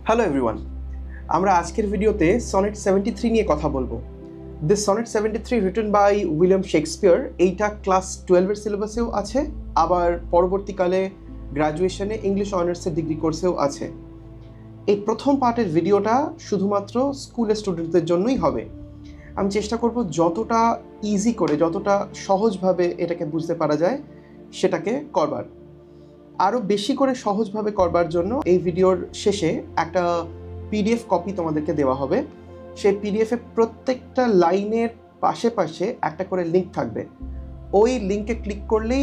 Hello everyone, আমরা আজকের ভিডিওতে সনেট 73 নিয়ে কথা বলবো। This sonnet 73 written by William Shakespeare. এইটা ক্লাস 12-এর সিলেবাসেও আছে, আবার পরবর্তীকালে গ্র্যাজুয়েশনে ইংলিশ অনার্সের ডিগ্রি কোর্সেও আছে। এই প্রথম পার্টের ভিডিওটা শুধুমাত্র স্কুলের স্টুডেন্টদের জন্যই হবে। আমি চেষ্টা করব যতটা ইজি করে, যতটা সহজভাবে এটাকে বুঝতে পারা যায় সেটাকে করবার। আরও বেশি করে সহজভাবে করবার জন্য এই ভিডিওর শেষে একটা পিডিএফ কপি তোমাদেরকে দেওয়া হবে। সেই পিডিএফে প্রত্যেকটা লাইনের পাশে পাশে একটা করে লিঙ্ক থাকবে। ওই লিঙ্কে ক্লিক করলেই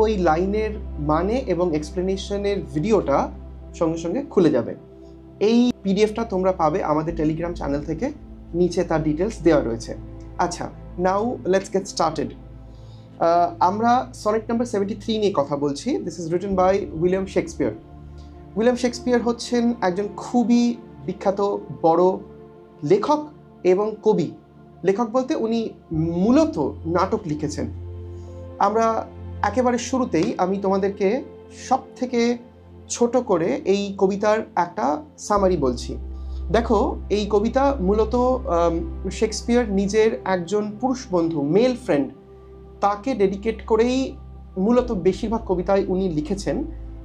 ওই লাইনের মানে এবং এক্সপ্লেনেশনের ভিডিওটা সঙ্গে সঙ্গে খুলে যাবে। এই পিডিএফটা তোমরা পাবে আমাদের টেলিগ্রাম চ্যানেল থেকে, নিচে তার ডিটেলস দেওয়া রয়েছে। আচ্ছা, নাও লেটস গেট স্টার্টেড। আমরা সনেট নাম্বার 73 নিয়ে কথা বলছি। This is written by William Shakespeare. William Shakespeare হচ্ছেন একজন খুবই বিখ্যাত বড় লেখক এবং কবি। লেখক বলতে উনি মূলত নাটক লিখেছেন। আমরা একেবারে শুরুতেই আমি তোমাদেরকে সব থেকে ছোট করে এই কবিতার একটা সামারি বলছি। দেখো, এই কবিতা মূলত শেক্সপিয়ার নিজের একজন পুরুষ বন্ধু, মেল ফ্রেন্ড, তাকে ডেডিকেট করেই মূলত বেশিরভাগ কবিতায় উনি লিখেছেন।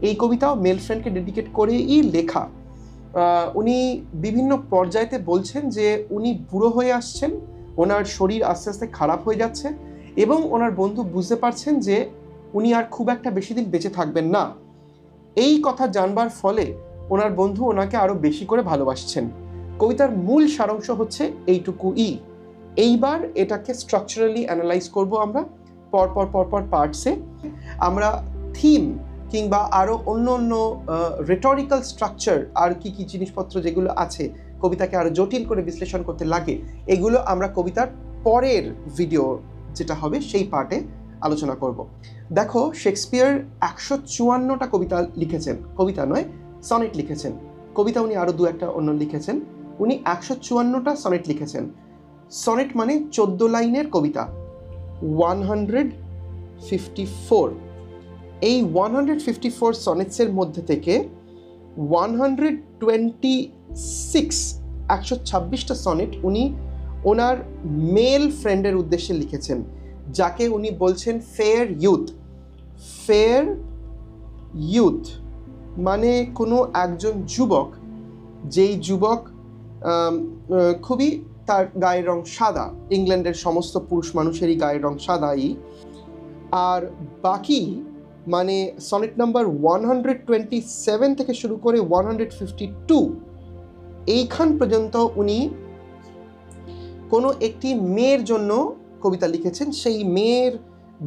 এই কবিতাও মেল ফ্রেন্ডকে ডেডিকেট করেই লেখা। উনি বিভিন্ন পর্যায়েতে বলছেন যে উনি বুড়ো হয়ে আসছেন, ওনার শরীর আস্তে আস্তে খারাপ হয়ে যাচ্ছে এবং ওনার বন্ধু বুঝতে পারছেন যে উনি আর খুব একটা বেশি দিন বেঁচে থাকবেন না। এই কথা জানবার ফলে ওনার বন্ধু ওনাকে আরও বেশি করে ভালোবাসছেন। কবিতার মূল সারাংশ হচ্ছে এইটুকুই। এইবার এটাকে স্ট্রাকচারালি অ্যানালাইজ করব আমরা পরপর পার্টসে। আমরা থিম কিংবা আরও অন্য অন্য রেটরিক্যাল স্ট্রাকচার আর কি জিনিসপত্র যেগুলো আছে কবিতাকে আরও জটিল করে বিশ্লেষণ করতে লাগে, এগুলো আমরা কবিতার পরের ভিডিও যেটা হবে সেই পার্টে আলোচনা করব। দেখো, শেক্সপিয়ার 154টা কবিতা লিখেছেন, কবিতা নয় সনেট লিখেছেন। কবিতা উনি আরও দু একটা অন্য লিখেছেন। উনি 154টা সনেট লিখেছেন। সনেট মানে 14 লাইনের কবিতা, 154। এই 154 সনেটসের মধ্যে থেকে 126টা সনেট উনি ওনার মেল ফ্রেন্ডের উদ্দেশ্যে লিখেছেন, যাকে উনি বলছেন ফেয়ার ইউথ। ফেয়ার ইউথ মানে কোনো একজন যুবক, যেই যুবক খুবই, তার গায়ের রং সাদা। ইংল্যান্ডের সমস্ত পুরুষ মানুষেরই গায়ের রং সাদাই। আর বাকি মানে সনেট নাম্বার 127 থেকে শুরু করে 152 এইখান পর্যন্ত উনি কোনো একটি মেয়ের জন্য কবিতা লিখেছেন। সেই মেয়ের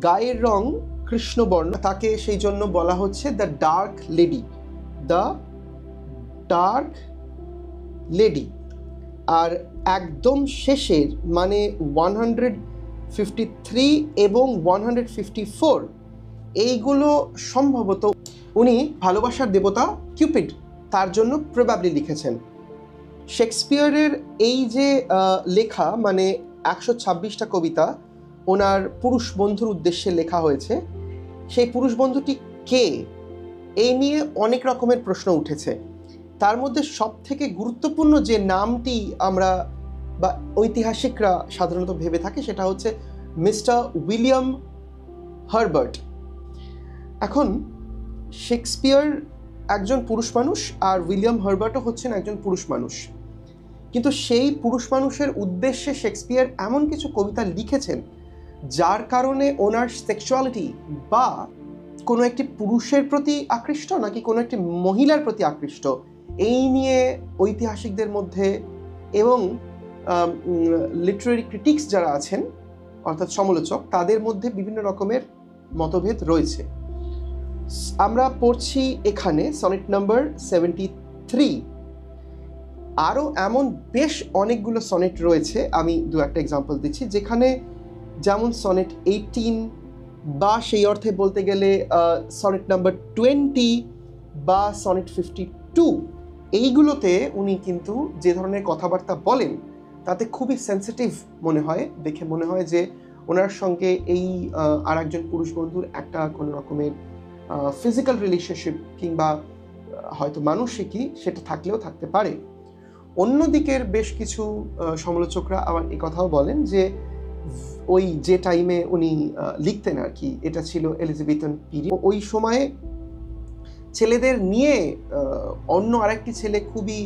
গায়ের রং কৃষ্ণবর্ণ, তাকে সেই জন্য বলা হচ্ছে the dark lady. The dark lady. আর একদম শেষের মানে 153 এবং 154 এইগুলো সম্ভবত উনি ভালোবাসার দেবতা কিউপিড, তার জন্য প্রবাবলি লিখেছেন। শেক্সপিয়ারের এই যে লেখা মানে 126টা কবিতা ওনার পুরুষ বন্ধুর উদ্দেশ্যে লেখা হয়েছে, সেই পুরুষ বন্ধুটি কে, এই নিয়ে অনেক রকমের প্রশ্ন উঠেছে। তার মধ্যে সব থেকে গুরুত্বপূর্ণ যে নামটি আমরা বা ঐতিহাসিকরা সাধারণত ভেবে থাকে সেটা হচ্ছে মিস্টার উইলিয়াম হার্বার্ট। এখন শেক্সপিয়ার একজন পুরুষ মানুষ আর উইলিয়াম হার্বার্টও হচ্ছেন একজন পুরুষ মানুষ, কিন্তু সেই পুরুষ মানুষের উদ্দেশ্যে শেক্সপিয়ার এমন কিছু কবিতা লিখেছেন যার কারণে ওনার সেক্সুয়ালিটি বা কোনো একটি পুরুষের প্রতি আকৃষ্ট নাকি কোনো একটি মহিলার প্রতি আকৃষ্ট, এই নিয়ে ঐতিহাসিকদের মধ্যে এবং লিটারেরি ক্রিটিক্স যারা আছেন অর্থাৎ সমালোচক, তাদের মধ্যে বিভিন্ন রকমের মতভেদ রয়েছে। আমরা পড়ছি এখানে সনেট নাম্বার 73। আরও এমন বেশ অনেকগুলো সনেট রয়েছে, আমি দু একটা এক্সাম্পল দিচ্ছি, যেখানে যেমন সনেট 18 বা সেই অর্থে বলতে গেলে সনেট নাম্বার 20 বা সনেট 52, এইগুলোতে উনি কিন্তু যে ধরনের কথাবার্তা বলেন তাতে খুবই সেন্সিটিভ মনে হয়। দেখে মনে হয় যে ওনার সঙ্গে এই আর একজন পুরুষ বন্ধুর একটা কোনো রকমের ফিজিক্যাল রিলেশনশিপ কিংবা হয়তো মানসিকই সেটা থাকলেও থাকতে পারে। অন্যদিকের বেশ কিছু সমালোচকরা আবার এই কথাও বলেন যে ওই যে টাইমে উনি লিখতেন আর কি, এটা ছিল এলিজাবেথান পিরিয়ড, ওই সময়ে ছেলেদের নিয়ে অন্য আরেকটি ছেলে খুবই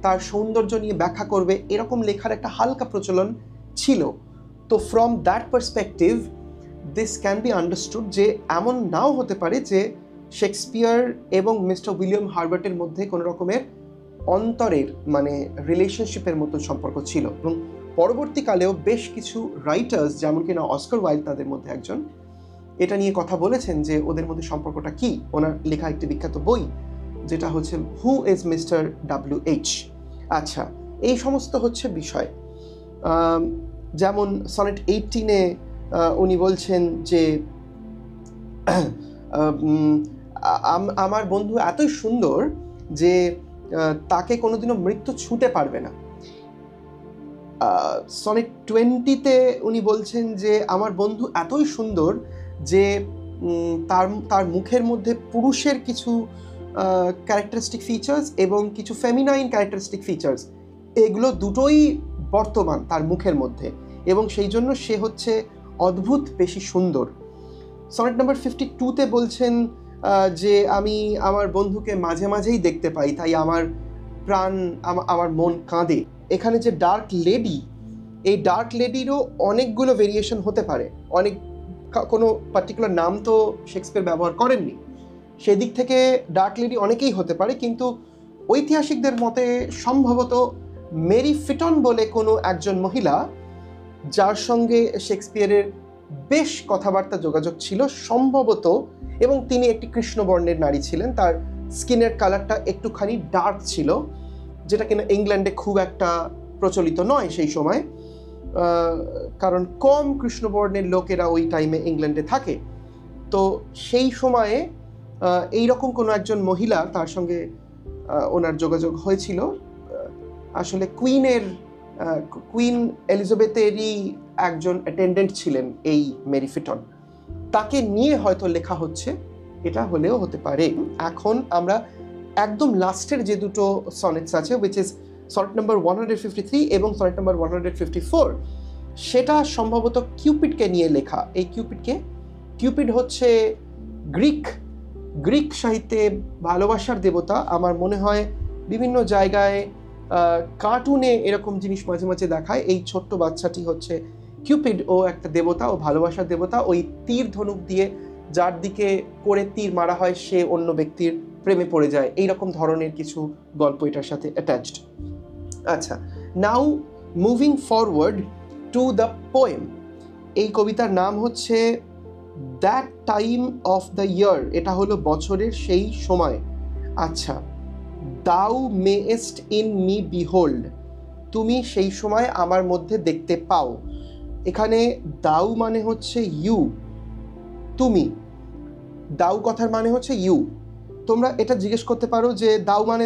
তার সৌন্দর্য নিয়ে ব্যাখ্যা করবে এরকম লেখার একটা হালকা প্রচলন ছিল। তো from that perspective this can be understood যে এমন নাও হতে পারে যে শেক্সপিয়ার এবং মিস্টার উইলিয়াম হার্বার্টের মধ্যে কোনো রকমের অন্তরের মানে রিলেশনশিপের মতো সম্পর্ক ছিল। এবং পরবর্তীকালেও বেশ কিছু রাইটার্স, যেমন কিনা অস্কার ওয়াইল্ড তাদের মধ্যে একজন, এটা নিয়ে কথা বলেছেন যে ওদের মধ্যে সম্পর্কটা কি। ওনার লেখা একটি বিখ্যাত বই যেটা হচ্ছে হু ইজ মিস্টার WH। আচ্ছা, এই সমস্ত হচ্ছে বিষয়। যেমন সনেট 18-এ উনি বলছেন যে আমার বন্ধু এতই সুন্দর যে তাকে কোনোদিনও মৃত্যু ছুঁতে পারবে না। সনেট 20-তে উনি বলছেন যে আমার বন্ধু এতই সুন্দর যে তার মুখের মধ্যে পুরুষের কিছু ক্যারেক্টারিস্টিক ফিচার্স এবং কিছু ফেমিনাইন ক্যারেক্টারিস্টিক ফিচার্স, এগুলো দুটোই বর্তমান তার মুখের মধ্যে, এবং সেই জন্য সে হচ্ছে অদ্ভুত বেশি সুন্দর। সনেট নাম্বার 52-তে বলছেন যে আমি আমার বন্ধুকে মাঝে মাঝেই দেখতে পাই, তাই আমার প্রাণ, আমার মন কাঁদে। এখানে যে ডার্ক লেডি, এই ডার্ক লেডিরও অনেকগুলো ভেরিয়েশন হতে পারে, অনেক কোনো পার্টিকুলার নাম তো শেক্সপিয়ার ব্যবহার করেননি, সেদিক থেকে ডার্ক লেডি অনেকেই হতে পারে। কিন্তু ঐতিহাসিকদের মতে সম্ভবত মেরি ফিটন বলে কোনো একজন মহিলা, যার সঙ্গে শেক্সপিয়ারের বেশ কথাবার্তা যোগাযোগ ছিল সম্ভবত, এবং তিনি একটি কৃষ্ণবর্ণের নারী ছিলেন, তার স্কিনের কালারটা একটুখানি ডার্ক ছিল, যেটা কিনা ইংল্যান্ডে খুব একটা প্রচলিত নয় সেই সময়, কারণ কম কৃষ্ণবর্ণের লোকেরা ওই টাইমে ইংল্যান্ডে থাকে। তো সেই সময়ে এইরকম কোনো একজন মহিলা, তার সঙ্গে ওনার যোগাযোগ হয়েছিল। আসলে কুইন এলিজাবেথেরই একজন অ্যাটেন্ডেন্ট ছিলেন এই মেরি ফিটন, তাকে নিয়ে হয়তো লেখা হচ্ছে, এটা হলেও হতে পারে। এখন আমরা একদম লাস্টের যে দুটো সনেটস আছে, উইচ ইজ সনেট নাম্বার 153 এবং সনেট নাম্বার 154, সেটা সম্ভবত কিউপিডকে নিয়ে লেখা। এই কিউপিড হচ্ছে গ্রিক সাহিত্যে ভালোবাসার দেবতা। আমার মনে হয় বিভিন্ন জায়গায় কার্টুনে এরকম জিনিস মাঝে মাঝে দেখায়। এই ছোট্ট বাচ্চাটি হচ্ছে কিউপিড, ও একটা দেবতা, ও ভালোবাসার দেবতা। ওই তীর ধনুক দিয়ে যার দিকে করে তীর মারা হয় সে অন্য ব্যক্তির প্রেমে পড়ে যায়, এইরকম ধরনের কিছু গল্প এটার সাথে অ্যাটাচড। আচ্ছা, নাও moving forward to the poem. এই কবিতার নাম হচ্ছে দ্যাট টাইম অফ দ্য ইয়ার, এটা হলো বছরের সেই সময়। আচ্ছা, দাউ মেয়েস্ট ইন মি বিহোল্ড, তুমি সেই সময় আমার মধ্যে দেখতে পাও। এখানে দাউ মানে হচ্ছে ইউ, তুমি। দাউ কথার মানে হচ্ছে ইউ। তোমরা এটা জিজ্ঞেস করতে পারো যে দাউ মানে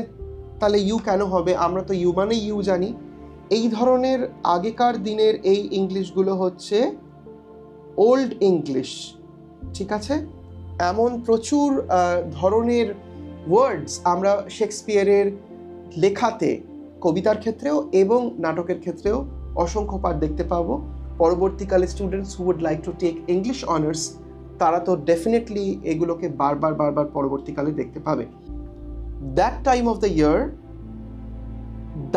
তাহলে ইউ কেন হবে, আমরা তো ইউ মানে ইউ জানি। এই ধরনের আগেকার দিনের এই ইংলিশগুলো হচ্ছে ওল্ড ইংলিশ, ঠিক আছে? এমন প্রচুর ধরনের ওয়ার্ডস আমরা শেক্সপিয়ারের লেখাতে, কবিতার ক্ষেত্রেও এবং নাটকের ক্ষেত্রেও অসংখ্যবার দেখতে পাবো। পরবর্তীকালে students who would like to take English honours, তারা তো ডেফিনেটলি এগুলোকে বারবার পরবর্তীকালে দেখতে পাবে। That time of the year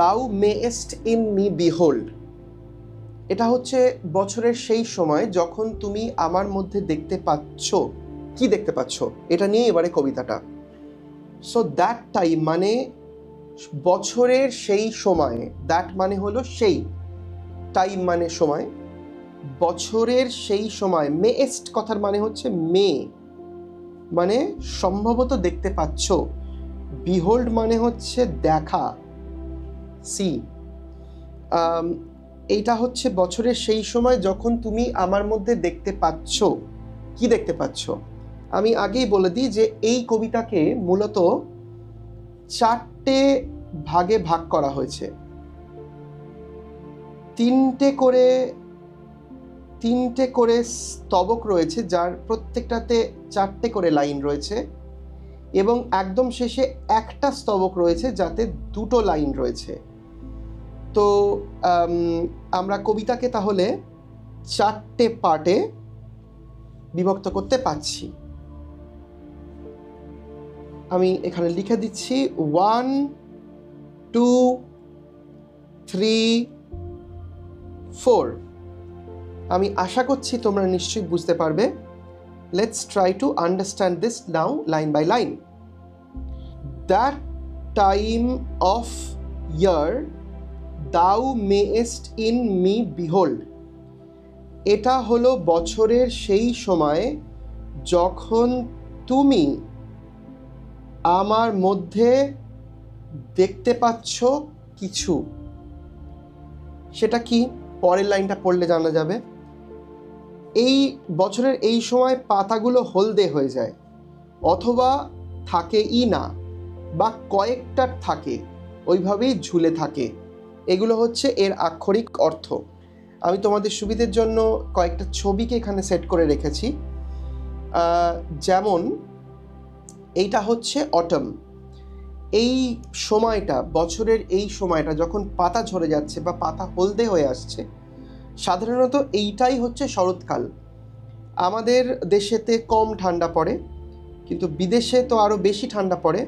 thou mayst in me behold, এটা হচ্ছে বছরের সেই সময় যখন তুমি আমার মধ্যে দেখতে পাচ্ছ। কি দেখতে পাচ্ছ, এটা নিয়ে এবারে কবিতাটা। সো দ্যাট টাইম মানে বছরের সেই সময়, দ্যাট মানে হলো সেই, টাইম মানে সময়, বছরের সেই সময়। মেয়েস্ট কথার মানে হচ্ছে মেয়ে, মানে সম্ভবত দেখতে পাচ্ছ। বিহোল্ড মানে হচ্ছে দেখা, সি। এইটা হচ্ছে বছরের সেই সময় যখন তুমি আমার মধ্যে দেখতে পাচ্ছ। কি দেখতে পাচ্ছ? আমি আগেই বলে দিই যে এই কবিতাকে মূলত 4টে ভাগে ভাগ করা হয়েছে। 3টে করে স্তবক রয়েছে, যার প্রত্যেকটাতে 4টে করে লাইন রয়েছে, এবং একদম শেষে একটা স্তবক রয়েছে যাতে দুটো লাইন রয়েছে। তো আমরা কবিতাকে তাহলে 4টে পার্টে বিভক্ত করতে পারছি। আমি এখানে লিখে দিচ্ছি 1 2 3 4। আমি আশা করছি তোমরা নিশ্চয়ই বুঝতে পারবে। Let's try to understand this now line by line. That time of year thou mayest in me behold. এটা হলো বছরের সেই সময় যখন তুমি আমার মধ্যে দেখতে পাচ্ছ কিছু। সেটা কি? পরের লাইনটা পড়লে জানা যাবে। এই বছরের এই সময় পাতাগুলো হলদে হয়ে যায়, অথবা থাকেই না, বা কয়েকটা থাকে, ওইভাবেই ঝুলে থাকে। এগুলো হচ্ছে এর আক্ষরিক অর্থ। আমি তোমাদের সুবিধের জন্য কয়েকটা ছবিকে এখানে সেট করে রেখেছি। যেমন এইটা হচ্ছে অটম। এই সময়টা, বছরের এই সময়টা যখন পাতা ঝরে যাচ্ছে বা পাতা হলদে হয়ে আসছে, সাধারণত এইটাই হচ্ছে শরৎকাল। আমাদের দেশেতে কম ঠান্ডা পড়ে, কিন্তু বিদেশে তো আরও বেশি ঠান্ডা পড়ে।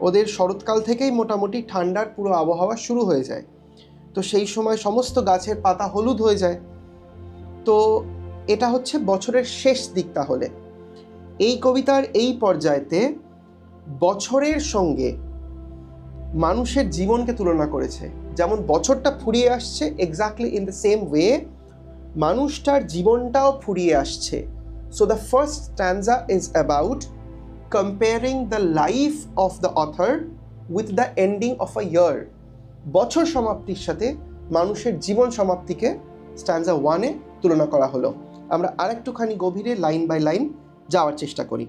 ওদের শরৎকাল থেকেই মোটামুটি ঠান্ডার পুরো আবহাওয়া শুরু হয়ে যায়। তো সেই সময় সমস্ত গাছের পাতা হলুদ হয়ে যায়। তো এটা হচ্ছে বছরের শেষ দিক। তাহলে এই কবিতার এই পর্যায়েতে বছরের সঙ্গে মানুষের জীবনকে তুলনা করেছে। যেমন বছরটা ফুরিয়ে আসছে, exactly in the same way মানুষটার জীবনটাও ফুরিয়ে আসছে। So the first stanza is about comparing the life of the author with the ending of a year. বছর সমাপ্তির সাথে মানুষের জীবন সমাপ্তিকে স্ট্যান্জা 1-এ তুলনা করা হলো। আমরা আরেকটুখানি গভীরে লাইন বাই লাইন যাওয়ার চেষ্টা করি।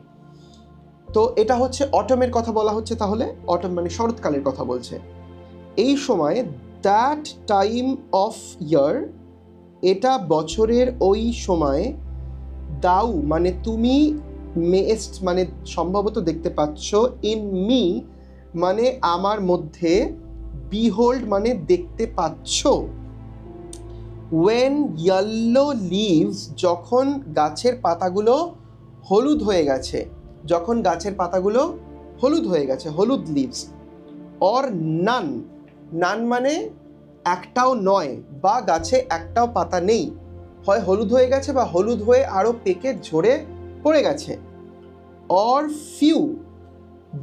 তো এটা হচ্ছে অটমের কথা বলা হচ্ছে। তাহলে অটম মানে শরৎকালের কথা বলছে। এই সময় দ্যাট টাইম অফ ইয়ার, এটা বছরের ওই সময়, দাউ মানে তুমি, মেয়েস্ট মানে সম্ভবত দেখতে পাচ্ছ, ইন মি মানে আমার মধ্যে, বিহোল্ড মানে দেখতে পাচ্ছ। ওয়েন ইয়েলো লিভস, যখন গাছের পাতাগুলো হলুদ হয়ে গেছে, যখন গাছের পাতাগুলো হলুদ হয়ে গেছে, হলুদ লিভস। অর নান, নান মানে একটাও নয়, বা গাছে একটাও পাতা নেই, হয় হলুদ হয়ে গেছে বা হলুদ হয়ে আরও পেকে ঝরে পড়ে গেছে। অর ফিউ,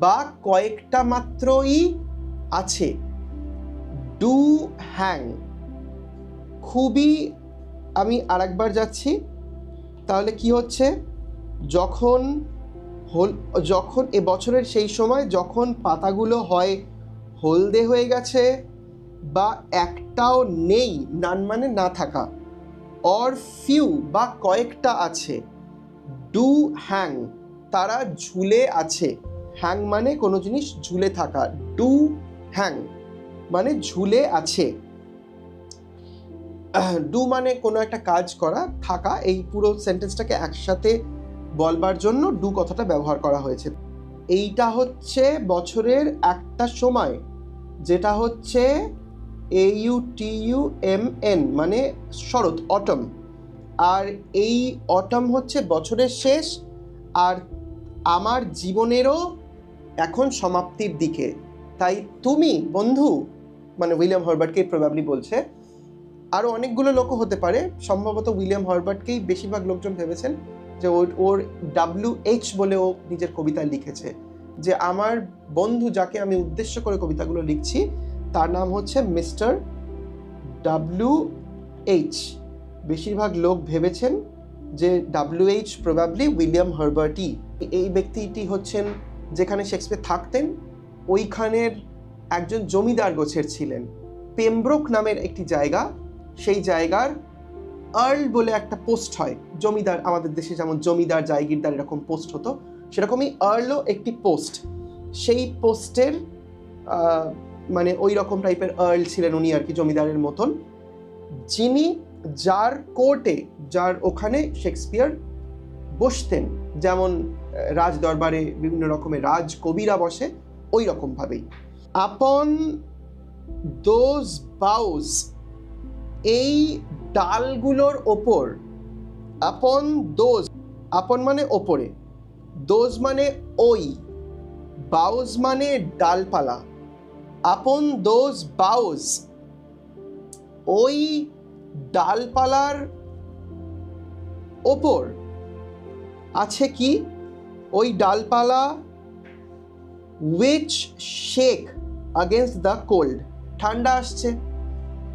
বা কয়েকটা মাত্রই আছে। ডু হ্যাং, খুবই, আমি আরেকবার যাচ্ছি। তাহলে কি হচ্ছে? যখন এ বছরের সেই সময় যখন পাতাগুলো হয় হলদে হয়ে গেছে বা একটাও নেই, নান মানে না থাকা, অর ফিউ বা কয়েকটা আছে, ডু হ্যাং তারা ঝুলে আছে। হ্যাং মানে কোনো জিনিস ঝুলে থাকা, ডু হ্যাং মানে ঝুলে আছে। ডু মানে কোনো একটা কাজ করা, থাকা। এই পুরো সেন্টেন্সটাকে একসাথে বলবার জন্য ডু কথাটা ব্যবহার করা হয়েছে। এইটা হচ্ছে বছরের একটা সময়, যেটা হচ্ছে AUTUMN মানে শরৎ, অটম। আর এই অটম হচ্ছে বছরের শেষ, আর আমার জীবনেরও এখন সমাপ্তির দিকে। তাই তুমি বন্ধু, মানে উইলিয়াম হার্বার্টকেই প্রবাবলি বলছে। আরও অনেকগুলো লোকও হতে পারে, সম্ভবত উইলিয়াম হার্বার্টকেই বেশিরভাগ লোকজন ভেবেছেন যে ওর WH বলে ও নিজের কবিতায় লিখেছে, যে আমার বন্ধু যাকে আমি উদ্দেশ্য করে কবিতাগুলো লিখছি তার নাম হচ্ছে মিস্টার WH। বেশিরভাগ লোক ভেবেছেন যে WH প্রবাবলি উইলিয়াম হার্বার্টই। এই ব্যক্তিটি হচ্ছেন, যেখানে শেক্সপিয়ার থাকতেন ওইখানের একজন জমিদার গোছের ছিলেন। পেমব্রোক নামের একটি জায়গা, সেই জায়গার আর্ল বলে একটা পোস্ট হয়। জমিদার, আমাদের দেশে যেমন জমিদার, জায়গিরদার এরকম পোস্ট হতো, সেরকমই আর্লও একটি পোস্ট। সেই পোস্টের মানে ওই রকম টাইপের আর্ল ছিলেন উনি আর কি, জমিদারের মতন, যিনি যার কোর্টে, যার ওখানে শেক্সপিয়ার বসতেন। যেমন রাজ দরবারে বিভিন্ন রকমের রাজ কবিরা বসে, ওই রকমভাবেই। আপন দোজ বাউজ, এই ডালগুলোর ওপর, আপন দোজ, আপন মানে ওপরে, দোজ মানে ওই, বাউজ মানে ডালপালা। আপন দোজ বাউজ, ওই ডালপালার ওপর আছে কি? ওই ডালপালা which shake against the cold, ঠান্ডা আসছে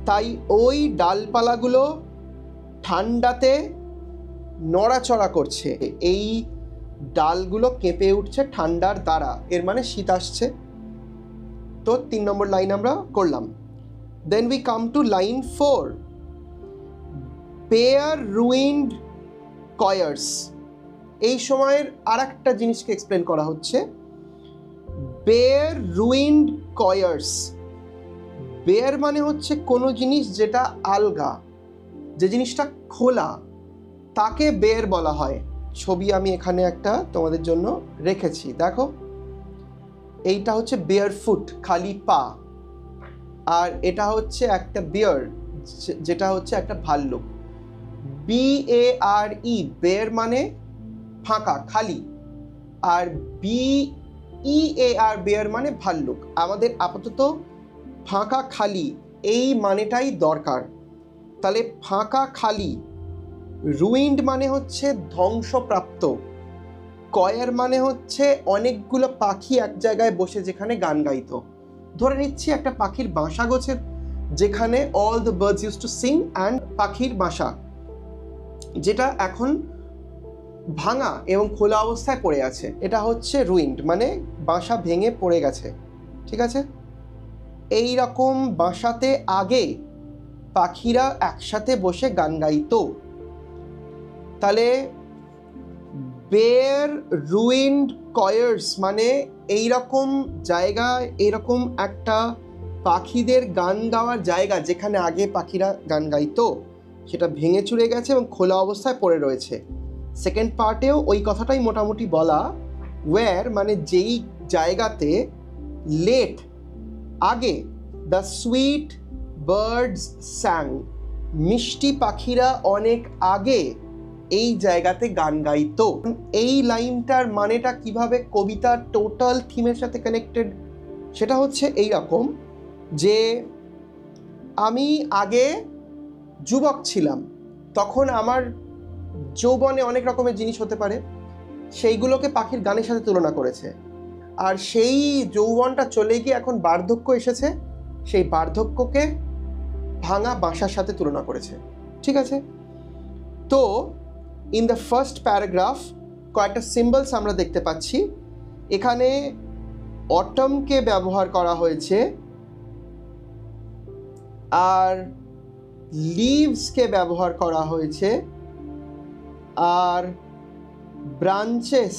তাই ওই ডালপালাগুলো ঠান্ডাতে নড়াচড়া করছে, এই ডালগুলো কেঁপে উঠছে ঠান্ডার দ্বারা, এর মানে শীত আসছে। তো 3 নম্বর লাইন আমরা করলাম। Then we come to line 4, bare ruined choirs. এই সময়ের আর একটা জিনিসকে এক্সপ্লেন করা হচ্ছে, বেয়ার রুইন্ড কয়ার্স। বেয়ার মানে হচ্ছে কোনো জিনিস যেটা আলগা, যে জিনিসটা খোলা, তাকে বেয়ার বলা হয়। ছবি আমি এখানে একটা তোমাদের জন্য রেখেছি, দেখো। এইটা হচ্ছে বেয়ার ফুট, খালি পা, আর এটা হচ্ছে একটা বিয়ার, যেটা হচ্ছে একটা ভাল্লুক। BARE, বেয়ার মানে ফাঁকা, খালি, আর BEAR, বেয়ার মানে ভাল্লুক। আমাদের আপাতত ফাঁকা খালি এই মানেটাই দরকার। তাহলে ফাঁকা খালি, রুইন্ড মানে হচ্ছে ধ্বংসপ্রাপ্ত, কয়ার মানে হচ্ছে অনেকগুলো পাখি এক জায়গায় বসে যেখানে গান গাইতো। ধরে নিচ্ছি একটা পাখির বাসা গোছের, যেখানে all the birds use to Singh, and পাখির বাসা যেটা এখন ভাঙা এবং খোলা অবস্থায় পড়ে আছে, এটা হচ্ছে রুইন্ড, মানে বাসা ভেঙে পড়ে গেছে। ঠিক আছে, এই রকম বাসাতে আগে পাখিরা একসাথে বসে গান গাইতো। তাহলে বেয়ার রুইন্ড কয়ার্স মানে এইরকম জায়গায়, এইরকম একটা পাখিদের গান গাওয়ার জায়গা যেখানে আগে পাখিরা গান গাইতো, সেটা ভেঙে চুরে গেছে এবং খোলা অবস্থায় পড়ে রয়েছে। সেকেন্ড পার্টেও ওই কথাটাই মোটামুটি বলা, ওয়্যার মানে যেই জায়গাতে, লেট আগে, দ্য সুইট বার্ডস স্যাং, মিষ্টি পাখিরা অনেক আগে এই জায়গাতে গান গাইতো। এই লাইনটার মানেটা কিভাবে কবিতার টোটাল থিমের সাথে কানেক্টেড, সেটা হচ্ছে এই রকম যে আমি আগে যুবক ছিলাম, তখন আমার যৌবনে অনেক রকমের জিনিস হতে পারে, সেইগুলোকে পাখির গানের সাথে তুলনা করেছে। আর সেই যৌবনটা চলে গিয়ে এখন বার্ধক্য এসেছে, সেই বার্ধক্যকে ভাঙা বাসার সাথে তুলনা করেছে। ঠিক আছে, তো ইন দ্য ফার্স্ট প্যারাগ্রাফ কয়েকটা সিম্বলস আমরা দেখতে পাচ্ছি। এখানে অটমকে ব্যবহার করা হয়েছে, আর লিভসকে ব্যবহার করা হয়েছে, আর ব্রাঞ্চেস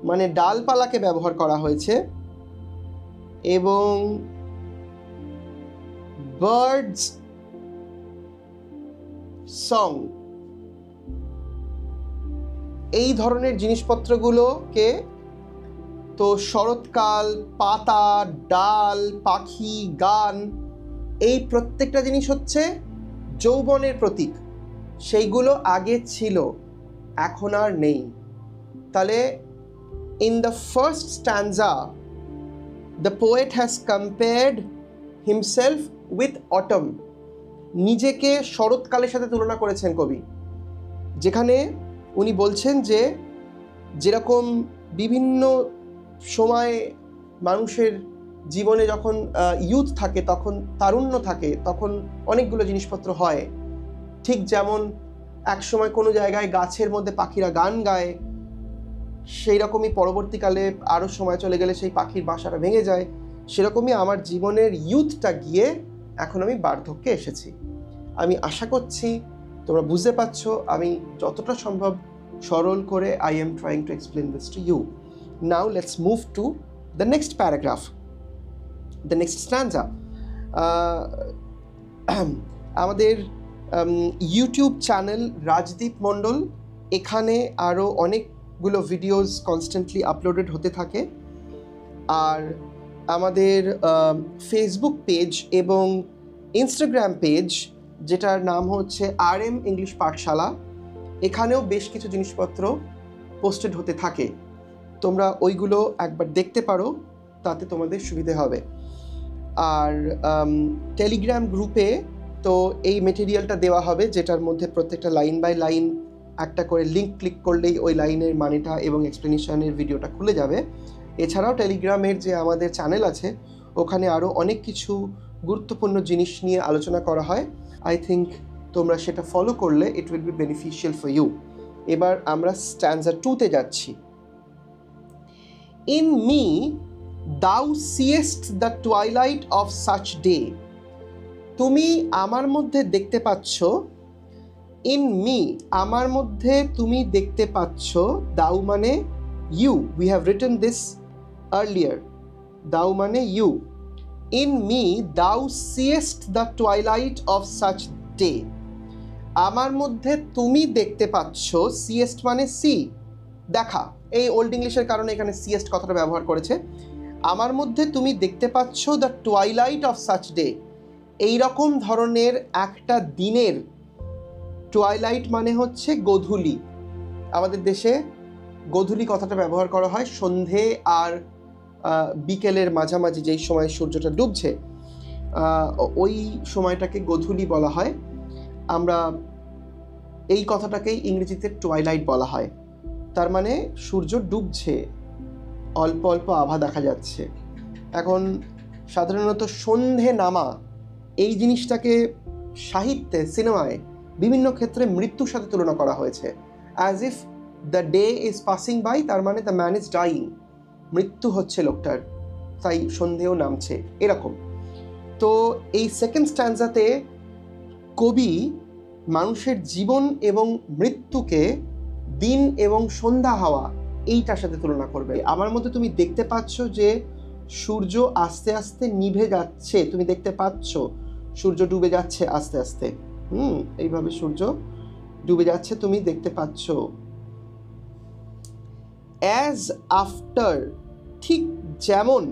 মানে ডালপালাকে ব্যবহার করা হয়েছে, এবং বার্ডস সং, এই ধরনের জিনিসপত্রগুলোকে। তো শরৎকাল, পাতা, ডাল, পাখি, গান, এই প্রত্যেকটা জিনিস হচ্ছে যৌবনের প্রতীক। সেইগুলো আগে ছিল, এখন আর নেই। তাহলে in the first স্ট্যান্জা the poet has compared himself with autumn, নিজেকে শরৎকালের সাথে তুলনা করেছেন কবি, যেখানে উনি বলছেন যে যেরকম বিভিন্ন সময় মানুষের জীবনে যখন ইয়ুথ থাকে, তখন তারুণ্য থাকে, তখন অনেকগুলো জিনিসপত্র হয়। ঠিক যেমন এক সময় কোনো জায়গায় গাছের মধ্যে পাখিরা গান গায়, সেই রকমই পরবর্তীকালে আরও সময় চলে গেলে সেই পাখির বাসাটা ভেঙে যায়। সেরকমই আমার জীবনের ইয়ুথটা গিয়ে এখন আমি বার্ধক্যে এসেছি। আমি আশা করছি তোমরা বুঝতে পারছো আমি যতটা সম্ভব সরল করে I am trying to explain this to you. Now let's move to the next paragraph, the next stanza. আমাদের ইউটিউব চ্যানেল রাজদীপ মণ্ডল এখানে আরও অনেকগুলো ভিডিওস কনস্ট্যান্টলি আপলোডেড হতে থাকে। আর আমাদের ফেসবুক পেজ এবং ইনস্টাগ্রাম পেজ, যেটার নাম হচ্ছে RM ইংলিশ পাঠশালা, এখানেও বেশ কিছু জিনিসপত্র পোস্টেড হতে থাকে। তোমরা ওইগুলো একবার দেখতে পারো, তাতে তোমাদের সুবিধে হবে। আর টেলিগ্রাম গ্রুপে তো এই মেটেরিয়ালটা দেওয়া হবে, যেটার মধ্যে প্রত্যেকটা লাইন বাই লাইন একটা করে লিঙ্ক ক্লিক করলেই ওই লাইনের মানেটা এবং এক্সপ্লেনেশনের ভিডিওটা খুলে যাবে। এছাড়াও টেলিগ্রামের যে আমাদের চ্যানেল আছে, ওখানে আরও অনেক কিছু গুরুত্বপূর্ণ জিনিস নিয়ে আলোচনা করা হয়। আই থিঙ্ক তোমরা সেটা ফলো করলে it will be beneficial for you. এবার আমরা স্ট্যান্জা 2-তে যাচ্ছি। In me thou seest the twilight of such day. তুমি আমার মধ্যে দেখতে পাচ্ছ। ইন মি, আমার মধ্যে তুমি দেখতে পাচ্ছ। দাউ মানে you, we have written this earlier. Thou মানে you. In me thou seest the twilight of such day. আমার মধ্যে তুমি দেখতে পাচ্ছ। সিয়েস্ট মানে সি, দেখা। এই ওল্ড ইংলিশের কারণে এখানে সিয়েস্ট কথাটা ব্যবহার করেছে। আমার মধ্যে তুমি দেখতে পাচ্ছ the twilight of such day, এইরকম ধরনের একটা দিনের। টুয়াইলাইট মানে হচ্ছে গোধূলি। আমাদের দেশে গোধূলি কথাটা ব্যবহার করা হয় সন্ধে আর বিকেলের মাঝামাঝি, যেই সময় সূর্যটা ডুবছে, ওই সময়টাকে গোধূলি বলা হয়। আমরা এই কথাটাকেই ইংরেজিতে টুয়াইলাইট বলা হয়। তার মানে সূর্য ডুবছে, অল্প অল্প আভা দেখা যাচ্ছে। এখন সাধারণত সন্ধে নামা এই জিনিসটাকে সাহিত্যে, সিনেমায় বিভিন্ন ক্ষেত্রে মৃত্যুর সাথে তুলনা করা হয়েছে। As if the day is passing by, তার মানে দ্য ম্যান ইজ ডাইং, মৃত্যু হচ্ছে লোকটার, তাই সন্ধেও নামছে, এরকম। তো এই সেকেন্ড স্ট্যান্জাতে কবি মানুষের জীবন এবং মৃত্যুকে দিন এবং সন্ধ্যা হওয়া এইটার সাথে তুলনা করবে। আমার মধ্যে তুমি দেখতে পাচ্ছ যে সূর্য আস্তে আস্তে নিভে যাচ্ছে। তুমি দেখতে পাচ্ছ সূর্য ডুবে যাচ্ছে আস্তে আস্তে। এইভাবে সূর্য ডুবে যাচ্ছে, তুমি দেখতে পাচ্ছ। অ্যাজ আফটার, ঠিক যেমন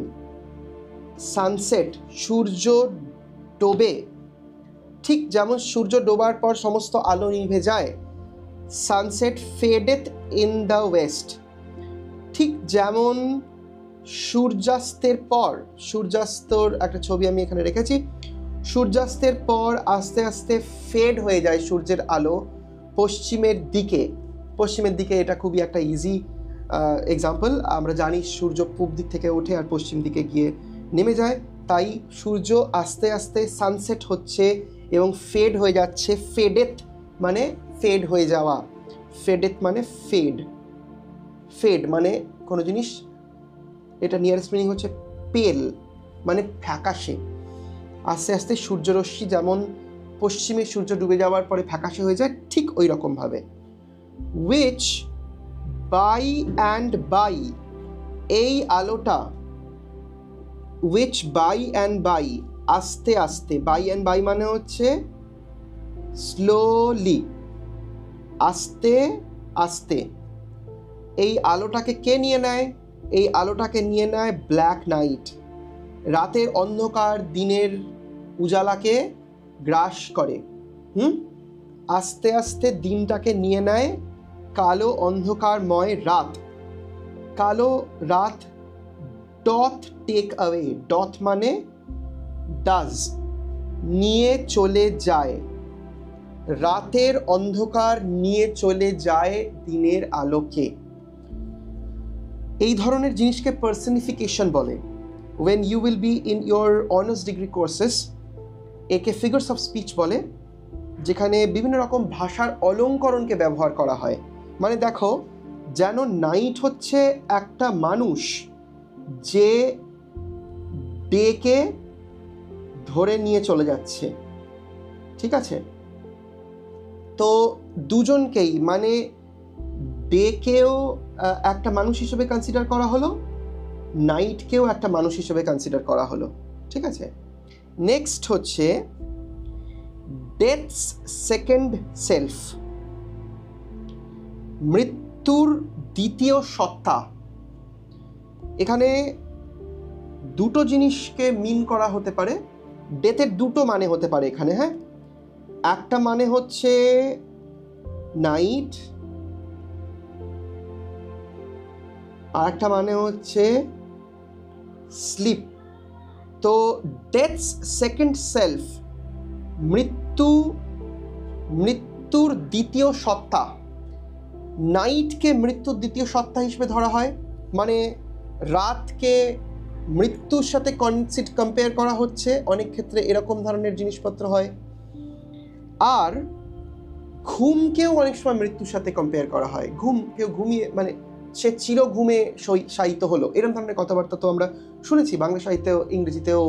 সানসেট, সূর্য ডোবে, ঠিক যেমন সূর্য ডোবার পর সমস্ত আলো নিভে যায়। সানসেট ফেডেথ ইন দ্য ওয়েস্ট, ঠিক যেমন সূর্যাস্তের পর, সূর্যাস্তর একটা ছবি আমি এখানে রেখেছি, সূর্যাস্তের পর আস্তে আস্তে ফেড হয়ে যায় সূর্যের আলো পশ্চিমের দিকে। পশ্চিমের দিকে এটা খুবই একটা ইজি এক্সাম্পল। আমরা জানি সূর্য পূব দিক থেকে ওঠে আর পশ্চিম দিকে গিয়ে নেমে যায়, তাই সূর্য আস্তে আস্তে সানসেট হচ্ছে এবং ফেড হয়ে যাচ্ছে। ফেডেথ মানে ফেড হয়ে যাওয়া, ফেডেথ মানে ফেড। ফেড মানে কোনো জিনিস, এটা নিয়ারেস্ট মিনিং হচ্ছে পেল, মানে ফ্যাকাশে। আস্তে আস্তে সূর্যরশ্মি যেমন পশ্চিমে সূর্য ডুবে যাওয়ার পরে ফ্যাকাশে হয়ে যায়, ঠিক ওই রকমভাবে। উইচ বাই অ্যান্ড বাই, এই আলোটা, উইচ বাই অ্যান্ড বাই, আস্তে আস্তে। বাই অ্যান্ড বাই মানে হচ্ছে স্লোলি, আস্তে আস্তে। এই আলোটাকে কে নিয়ে নেয়? এই আলোটাকে নিয়ে নেয় ব্ল্যাক নাইট। রাতের অন্ধকার দিনের উজালাকে গ্রাস করে। আস্তে আস্তে দিনটাকে নিয়ে নেয় কালো অন্ধকারময় রাত। কালো রাত ডথ টেক অ্যাওয়ে, ডথ মানে ডাজ, নিয়ে চলে যায়। রাতের অন্ধকার নিয়ে চলে যায় দিনের আলোকে। এই ধরনের জিনিসকে পার্সনিফিকেশন বলে। when you will be in your honors degree courses, একে ফিগার্স অফ স্পিচ বলে, যেখানে বিভিন্ন রকম ভাষার অলঙ্করণকে ব্যবহার করা হয়। মানে দেখো, যেন নাইট হচ্ছে একটা মানুষ যে ডেকে ধরে নিয়ে চলে যাচ্ছে, ঠিক আছে? তো দুজনকেই, মানে ডেকেও একটা মানুষ হিসেবে কনসিডার করা হলো, নাইটকেও একটা মানুষ হিসেবে কনসিডার করা হলো, ঠিক আছে? নেক্সট হচ্ছে ডেথস সেকেন্ড সেলফ। মৃত্যুর দ্বিতীয় সত্তা। এখানে দুটো জিনিসকে মিন করা হতে পারে, ডেথের দুটো মানে হতে পারে এখানে। হ্যাঁ, একটা মানে হচ্ছে নাইট, আর একটা মানে হচ্ছে স্লিপ। তো ডেথস সেকেন্ড সেলফ, মৃত্যুর দ্বিতীয় সত্তা। নাইটকে মৃত্যুর দ্বিতীয় সত্তা হিসেবে ধরা হয়, মানে রাতকে মৃত্যুর সাথে কম্পেয়ার করা হচ্ছে, অনেক ক্ষেত্রে এরকম ধরনের জিনিসপত্র হয়। আর ঘুমকেও অনেক সময় মৃত্যুর সাথে কম্পেয়ার করা হয়। কেউ ঘুমিয়ে, মানে সে চির ঘুমে শায়িত হলো, এরকম ধরনের কথাবার্তা তো আমরা শুনেছি বাংলা সাহিত্যেও, ইংরেজিতেও।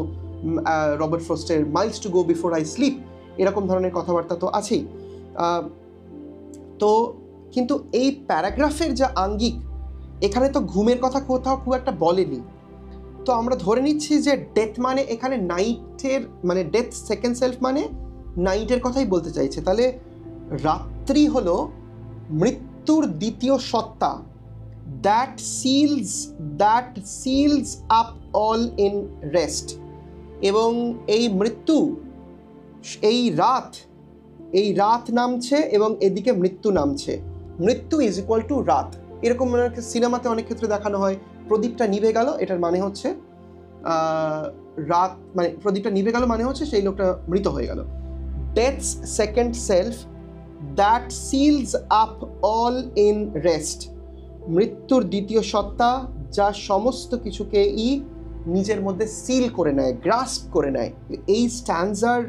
রবার্ট ফ্রস্টের miles to go before I sleep, এরকম ধরনের কথাবার্তা তো আছেই। তো কিন্তু এই প্যারাগ্রাফের যা আঙ্গিক, এখানে তো ঘুমের কথা কোথাও খুব একটা বলেনি। তো আমরা ধরে নিচ্ছি যে ডেথ মানে এখানে নাইটের, মানে ডেথ সেকেন্ড সেলফ মানে নাইটের কথাই বলতে চাইছে। তাহলে রাত্রি হলো মৃত্যুর দ্বিতীয় সত্তা, that seals up all in rest. এবং এই মৃত্যু, এই রাত নামছে এবং এদিকে মৃত্যু নামছে। মৃত্যু ইজ ইকুয়াল টু রাত, এরকম সিনেমাতে অনেক ক্ষেত্রে দেখানো হয়। প্রদীপটা নিভে গেল, এটার মানে হচ্ছে রাত, মানে প্রদীপটা নিভে গেল মানে হচ্ছে সেই লোকটা মৃত হয়ে গেল। Death's second self that seals up all in rest, মৃত্যুর দ্বিতীয় সত্তা যা সমস্ত কিছুকেই নিজের মধ্যে সিল করে নেয়, গ্রাস্প করে নেয়। এই স্ট্যান্জার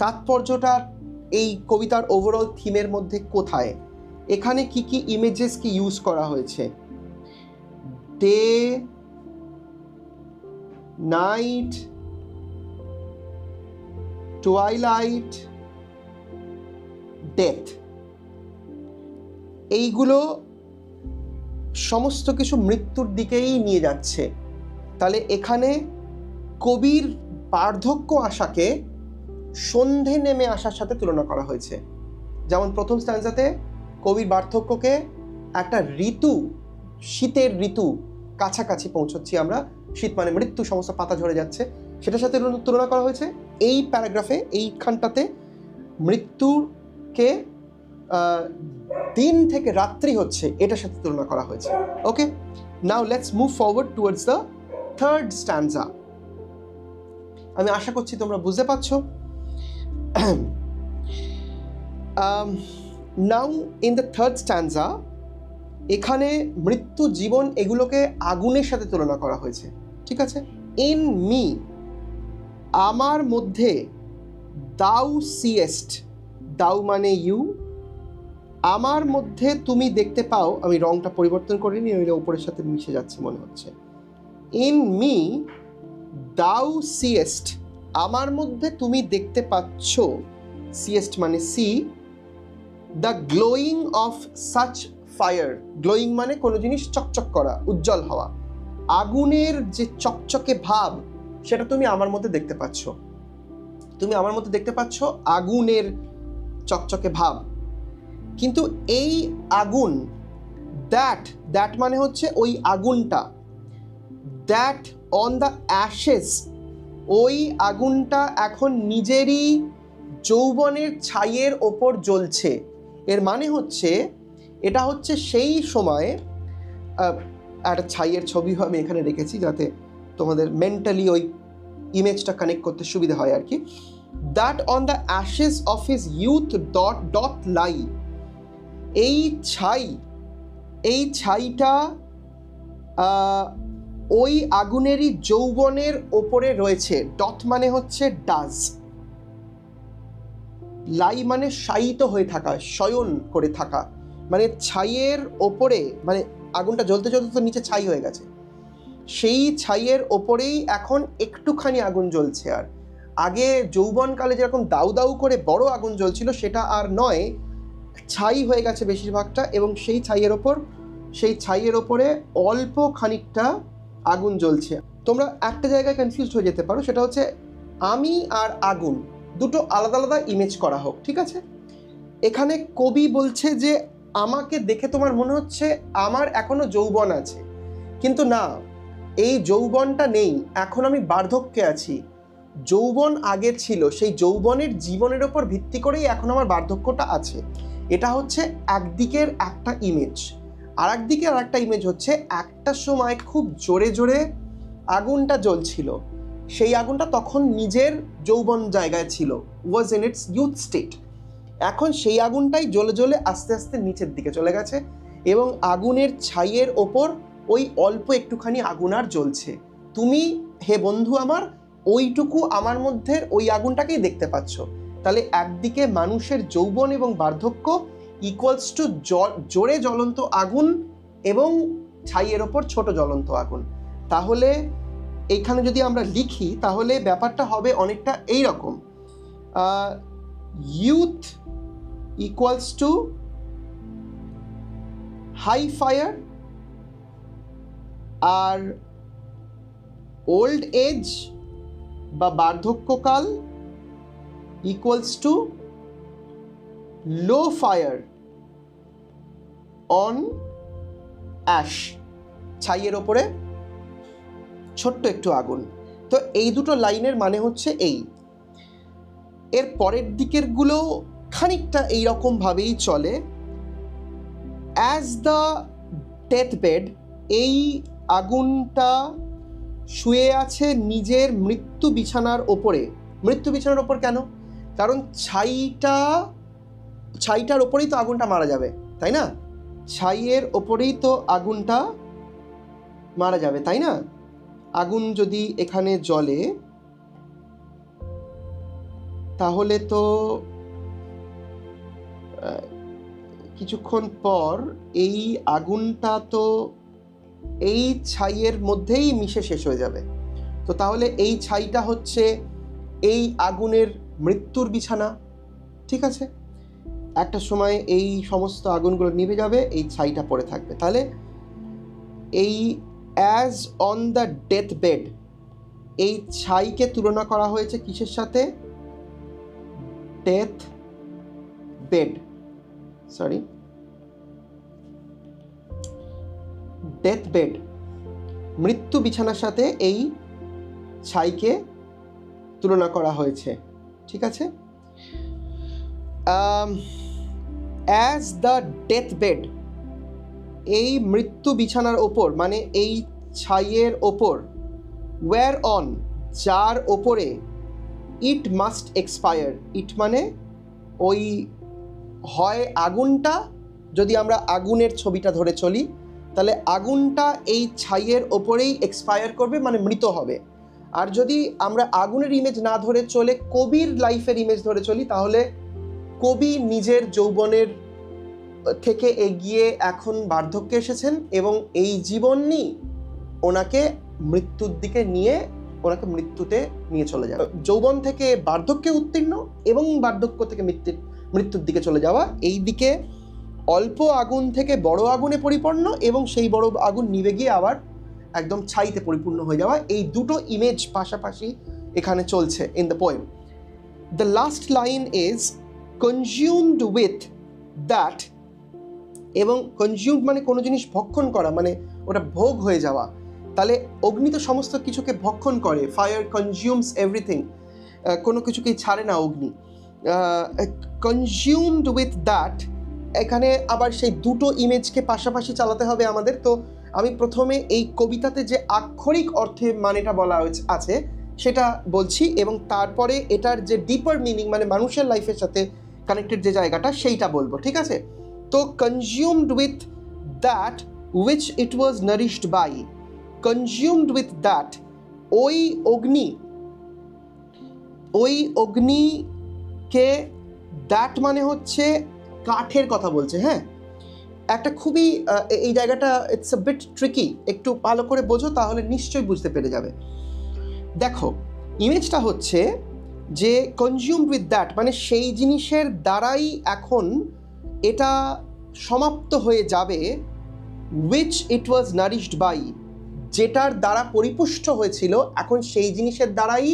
তাৎপর্যটা এই কবিতার ওভারঅল থিমের মধ্যে কোথায়? এখানে কি কি ইমেজেসকে ইউজ করা হয়েছে? ডে, নাইট, টুয়াইলাইট, ডেথ, এইগুলো সমস্ত কিছু মৃত্যুর দিকেই নিয়ে যাচ্ছে। তাহলে এখানে কবির বার্ধক্য আশাকে সন্ধে নেমে আসার সাথে তুলনা করা হয়েছে। যেমন প্রথম স্ট্যান্জাতে কবির বার্ধক্যকে একটা ঋতু, শীতের ঋতু, কাছাকাছি পৌঁছচ্ছি আমরা, শীত মানে মৃত্যু, সমস্ত পাতা ঝরে যাচ্ছে, সেটার সাথে তুলনা করা হয়েছে। এই প্যারাগ্রাফে, এইখানটাতে মৃত্যুকে দিন থেকে রাত্রি হচ্ছে, এটার সাথে তুলনা করা হয়েছে। Okay, now let's move forward towards the third stanza. আমি আশা করছি তোমরা বুঝতে পারছো। Now in the third stanza, এখানে মৃত্যু, জীবন, এগুলোকে আগুনের সাথে তুলনা করা হয়েছে। ঠিক আছে? ইন মি, আমার মধ্যে, দাউ সিয়েস্ট, দাউ মানে ইউ, আমার মধ্যে তুমি দেখতে পাও, আমি রংটা পরিবর্তন করিনি, ওইটা উপরের সাথে মিশে যাচ্ছে মনে হচ্ছে। ইন মি দাউ সিয়েস্ট, আমার মধ্যে তুমি দেখতে পাচ্ছ, সিয়েস্ট মানে see, the glowing of such fire. Glowing মানে কোনো জিনিস চকচক করা, উজ্জ্বল হওয়া। আগুনের যে চকচকে ভাব, সেটা তুমি আমার মধ্যে দেখতে পাচ্ছ। তুমি আমার মধ্যে দেখতে পাচ্ছ আগুনের চকচকে ভাব। কিন্তু এই আগুন, দ্যাট মানে হচ্ছে ওই আগুনটা, দ্যাট অন দ্য অ্যাশেস, ওই আগুনটা এখন নিজেরই যৌবনের ছাইয়ের ওপর জ্বলছে। এর মানে হচ্ছে, এটা হচ্ছে সেই সময়, একটা ছাইয়ের ছবি আমি এখানে রেখেছি যাতে তোমাদের মেন্টালি ওই ইমেজটা কানেক্ট করতে সুবিধা হয় আর কি। That on the ashes of his youth doth lie, এই ছাইটা ওই আগুনেরই যৌবনের ওপরে রয়েছে। ডট মানে হচ্ছে ডাজ, লাই মানে শায়িত হয়ে থাকা, শয়ন করে থাকা, মানে ছাইয়ের ওপরে, মানে আগুনটা জ্বলতে জ্বলতে তো নিচে ছাই হয়ে গেছে, সেই ছাইয়ের ওপরেই এখন একটুখানি আগুন জ্বলছে। আর আগে যৌবনকালে যেরকম দাউ দাউ করে বড় আগুন জ্বলছিল, সেটা আর নয়, ছাই হয়ে গেছে বেশিরভাগটা, এবং সেই ছাইয়ের ওপরে অল্প খানিকটা আগুন জ্বলছে। তোমরা একটা জায়গায় কনফিউজড হয়ে যেতে পারো, সেটা হচ্ছে আমি আর আগুন দুটো আলাদা আলাদা ইমেজ করা হোক। ঠিক আছে? এখানে কবি বলছে যে আমাকে দেখে তোমার মনে হচ্ছে আমার এখনো যৌবন আছে, কিন্তু না, এই যৌবনটা নেই, এখন আমি বার্ধক্যে আছি। যৌবন আগে ছিল, সেই যৌবনের জীবনের ওপর ভিত্তি করেই এখন আমার বার্ধক্যটা আছে। এটা হচ্ছে একদিকের একটা ইমেজ। আর একদিকে আর একটা ইমেজ হচ্ছে একটা সময় খুব জোরে জোরে আগুনটা জ্বলছিল, সেই আগুনটা তখন নিজের যৌবন জায়গায় ছিল, was in it's youth state. এখন সেই আগুনটাই জ্বলে জ্বলে আস্তে আস্তে নিচের দিকে চলে গেছে এবং আগুনের ছাইয়ের ওপর ওই অল্প একটুখানি আগুন আর জ্বলছে। তুমি হে বন্ধু আমার ওইটুকু আমার মধ্যে ওই আগুনটাকেই দেখতে পাচ্ছ। তাহলে একদিকে মানুষের যৌবন এবং বার্ধক্য ইকুয়ালস টু জোরে জ্বলন্ত আগুন এবং ছাইয়ের ওপর ছোট জ্বলন্ত আগুন। তাহলে এইখানে যদি আমরা লিখি তাহলে ব্যাপারটা হবে অনেকটা এই রকম, youth equals to high fire R old age বা বার্ধক্যকাল equals to low fire on ash, ছাইয়ের ওপরে ছোট্ট একটু আগুন। তো এই দুটো লাইনের মানে হচ্ছে এই। এর পরের দিকের গুলো খানিকটা এইরকম ভাবেই চলে। অ্যাজ দ্য ডেথ বেড, এই আগুনটা শুয়ে আছে নিজের মৃত্যু বিছানার ওপরে। মৃত্যু বিছানার ওপর কেন? কারণ ছাইটার ওপরেই তো আগুনটা মারা যাবে, তাই না? ছাইয়ের ওপরেই তো আগুনটা মারা যাবে, তাই না? আগুন যদি এখানে জ্বলে তাহলে তো কিছুক্ষণ পর এই আগুনটা তো এই ছাইয়ের মধ্যেই মিশে শেষ হয়ে যাবে। তো তাহলে এই ছাইটা হচ্ছে এই আগুনের মৃত্যুর বিছানা, ঠিক আছে? একটা সময় এই সমস্ত আগুনগুলো নিভে যাবে, এই ছাইটা পড়ে থাকবে। তাহলে এই as on the death bed, এই ছাইকে তুলনা করা হয়েছে কিসের সাথে? ডেথ বেড, ডেথ বেড, মৃত্যু বিছানার সাথে এই ছাইকে তুলনা করা হয়েছে, ঠিক আছে? অ্যাজ দ্য ডেথ বেড, এই মৃত্যু বিছানার ওপর মানে এই ছাইয়ের ওপর, ওয়্যার অন, যার ওপরে, ইট মাস্ট এক্সপায়ার। ইট মানে ওই হয় আগুনটা, যদি আমরা আগুনের ছবিটা ধরে চলি তাহলে আগুনটা এই ছাইয়ের ওপরেই এক্সপায়ার করবে, মানে মৃত হবে। আর যদি আমরা আগুনের ইমেজ না ধরে চলে কবির লাইফের ইমেজ ধরে চলি তাহলে কবি নিজের যৌবনের থেকে এগিয়ে এখন বার্ধক্যে এসেছেন এবং এই জীবনই ওনাকে মৃত্যুর দিকে নিয়ে, ওনাকে মৃত্যুতে নিয়ে চলে যাবে। যৌবন থেকে বার্ধক্যে উত্তীর্ণ এবং বার্ধক্য থেকে মৃত্যুর দিকে চলে যাওয়া, এই দিকে অল্প আগুন থেকে বড় আগুনে পরিপূর্ণ এবং সেই বড় আগুন নিভে গিয়ে আবার একদম ছাইতে পরিপূর্ণ হয়ে যাওয়া, এই দুটো ইমেজ পাশাপাশি এখানে চলছে in the poem. The last line is consumed with that, এবং কনজিউমড মানে কোনো জিনিস ভক্ষণ করা, মানে ওটা ভোগ হয়ে যাওয়া। তাহলে অগ্নি তো সমস্ত কিছুকে ভক্ষণ করে, ফায়ার কনজিউমস এভরিথিং, কোনো কিছুকেই ছাড়ে না অগ্নি। কনজিউমড উইথ দ্যাট, এখানে আবার সেই দুটো ইমেজকে পাশাপাশি চালাতে হবে আমাদের। তো আমি প্রথমে এই কবিতাতে যে আক্ষরিক অর্থে মানেটা বলা আছে সেটা বলছি এবং তারপরে এটার যে ডিপার মিনিং মানে মানুষের লাইফের সাথে কানেক্টেড যে জায়গাটা সেইটা বলবো, ঠিক আছে? তো consumed with that which it was nourished by, consumed with that, ওই অগ্নিকে, দ্যাট মানে হচ্ছে কাঠের কথা বলছে। হ্যাঁ, একটা খুবই এই জায়গাটা ইটস আ বিট ট্রিকি, একটু ভালো করে বোঝো তাহলে নিশ্চয়ই বুঝতে পেরে যাবে। দেখো ইমেজটা হচ্ছে যে কনজিউমড উইথ দ্যাট মানে সেই জিনিসের দ্বারাই এখন এটা সমাপ্ত হয়ে যাবে, which it was nourished by, যেটার দ্বারা পরিপুষ্ট হয়েছিল এখন সেই জিনিসের দ্বারাই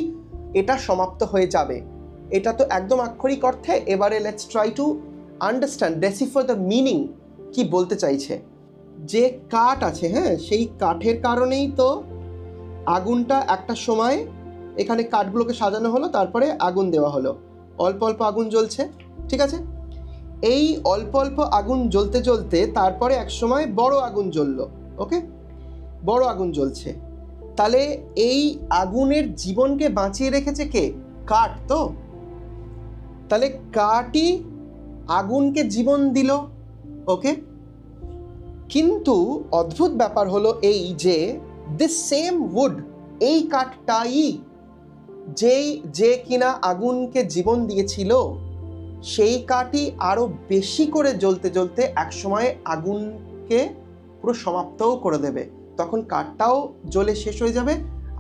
এটা সমাপ্ত হয়ে যাবে। এটা তো একদম আক্ষরিক অর্থে। এবারে let's try to understand, decipher the meaning কি বলতে চাইছে, যে কাঠ আছে, হ্যাঁ, সেই কাঠের কারণেই তো আগুনটা একটা সময় এখানে কাঠগুলোকে সাজানো হলো, তারপরে আগুন দেওয়া হলো, অল্প অল্প আগুন জ্বলছে, ঠিক আছে। এই অল্প অল্প আগুন জ্বলতে জ্বলতে তারপরে এক সময় বড় আগুন জ্বললো, ওকে, বড় আগুন জ্বলছে। তাহলে এই আগুনের জীবনকে বাঁচিয়ে রেখেছে কে? কাঠ তো। তাহলে কাঠই আগুনকে জীবন দিল, ওকে। কিন্তু অদ্ভুত ব্যাপার হলো এই যে দিস সেম উড, এই কাঠটাই যে কিনা আগুনকে জীবন দিয়েছিল, সেই কাঠই আরো বেশি করে জ্বলতে জ্বলতে একসময় আগুনকে পুরো সমাপ্তও করে দেবে। তখন কাঠটাও জ্বলে শেষ হয়ে যাবে,